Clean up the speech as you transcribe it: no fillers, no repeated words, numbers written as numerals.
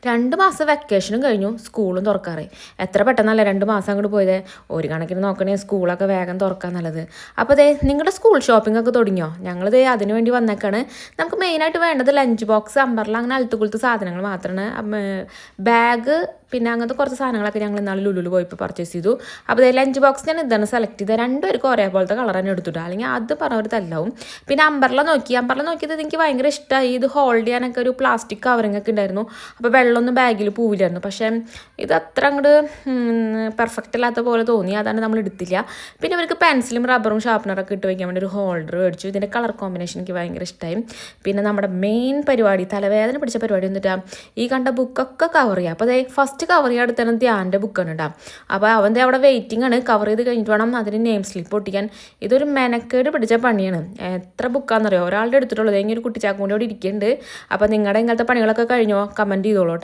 2 മാസം വെക്കേഷനും കഴിഞ്ഞു, സ്കൂളും തുറക്കാറായി. എത്ര പെട്ടെന്നല്ലേ 2 മാസം അങ്ങോട്ട് പോയത്. ഒരു കണക്കിന് നോക്കണേ സ്കൂളൊക്കെ വേഗം തുറക്കാൻ നല്ലത്. അപ്പോൾ ദേ നിങ്ങളുടെ സ്കൂൾ ഷോപ്പിംഗ് ഒക്കെ തുടങ്ങിയോ? ഞങ്ങളിതേ അതിന് വേണ്ടി വന്നേക്കാണ്. നമുക്ക് മെയിനായിട്ട് വേണ്ടത് ലഞ്ച് ബോക്സ്, അമ്പർല, അങ്ങനെ അൽത്തുകുളത്ത് സാധനങ്ങൾ മാത്രമാണ്. ബാഗ് പിന്നെ അങ്ങനത്തെ കുറച്ച് സാധനങ്ങളൊക്കെ ഞങ്ങൾ ഇന്നാൾ ലുലുവിൽ പോയപ്പോൾ പർച്ചേസ് ചെയ്തു. അപ്പോൾ ദേ ലഞ്ച് ബോക്സ് ഞാൻ ഇതാണ് സെലക്ട് ചെയ്തത്. രണ്ടുപേർക്കും ഒരേപോലത്തെ കളർ തന്നെ എടുത്തിട്ട്, അല്ലെങ്കിൽ അത് പറഞ്ഞവർ തല്ലാവും. പിന്നെ അമ്പർല നോക്കിയത് എനിക്ക് ഭയങ്കര ഇഷ്ടമായി. ഇത് ഹോൾഡ് ചെയ്യാനൊക്കെ ഒരു പ്ലാസ്റ്റിക് കവറിങ് ഒക്കെ ഉണ്ടായിരുന്നു. അപ്പോൾ വെള്ളമൊന്നും ബാഗിൽ പോവില്ലായിരുന്നു. പക്ഷേ ഇത് അത്ര അങ്ങോട്ട് പെർഫെക്റ്റ് അല്ലാത്ത പോലെ തോന്നി, അതാണ് നമ്മൾ എടുത്തില്ല. പിന്നെ ഇവർക്ക് പെൻസിലും റബ്ബറും ഷാർപ്പനറൊക്കെ ഇട്ട് വയ്ക്കാൻ വേണ്ടി ഒരു ഹോൾഡർ മേടിച്ചു. ഇതിൻ്റെ കളർ കോമ്പിനേഷൻ എനിക്ക് ഭയങ്കര ഇഷ്ടമായി. പിന്നെ നമ്മുടെ മെയിൻ പരിപാടി, തലവേദന പിടിച്ച പരിപാടി എന്നിട്ടാണ് ഈ കണ്ട ബുക്കൊക്കെ കവർ ചെയ്യുക. അപ്പോൾ അതേ ഫസ്റ്റ് കവർ ചെയ്യാൻ അടുത്താണ് ധ്യാൻ്റെ ബുക്കാണ് ഉണ്ടാകും. അപ്പോൾ അവൻ്റെ അവിടെ വെയിറ്റിംഗ് ആണ്. കവർ ചെയ്ത് കഴിഞ്ഞിട്ട് വേണം അതിന് നെയിം സ്ലിപ്പ് ഒട്ടിക്കാൻ. ഇതൊരു മെനക്കേട് പിടിച്ച പണിയാണ്. എത്ര ബുക്കാണെന്നറിയോ ഒരാളുടെ എടുത്തിട്ടുള്ളത്. എങ്ങനെ ഒരു കുട്ടിച്ചാക്കും കൂടി അവിടെ ഇരിക്കുന്നുണ്ട്. അപ്പോൾ നിങ്ങളുടെ ഇങ്ങനത്തെ പണികളൊക്കെ കഴിഞ്ഞോ? കമൻറ്റ് ചെയ്തോളൂ.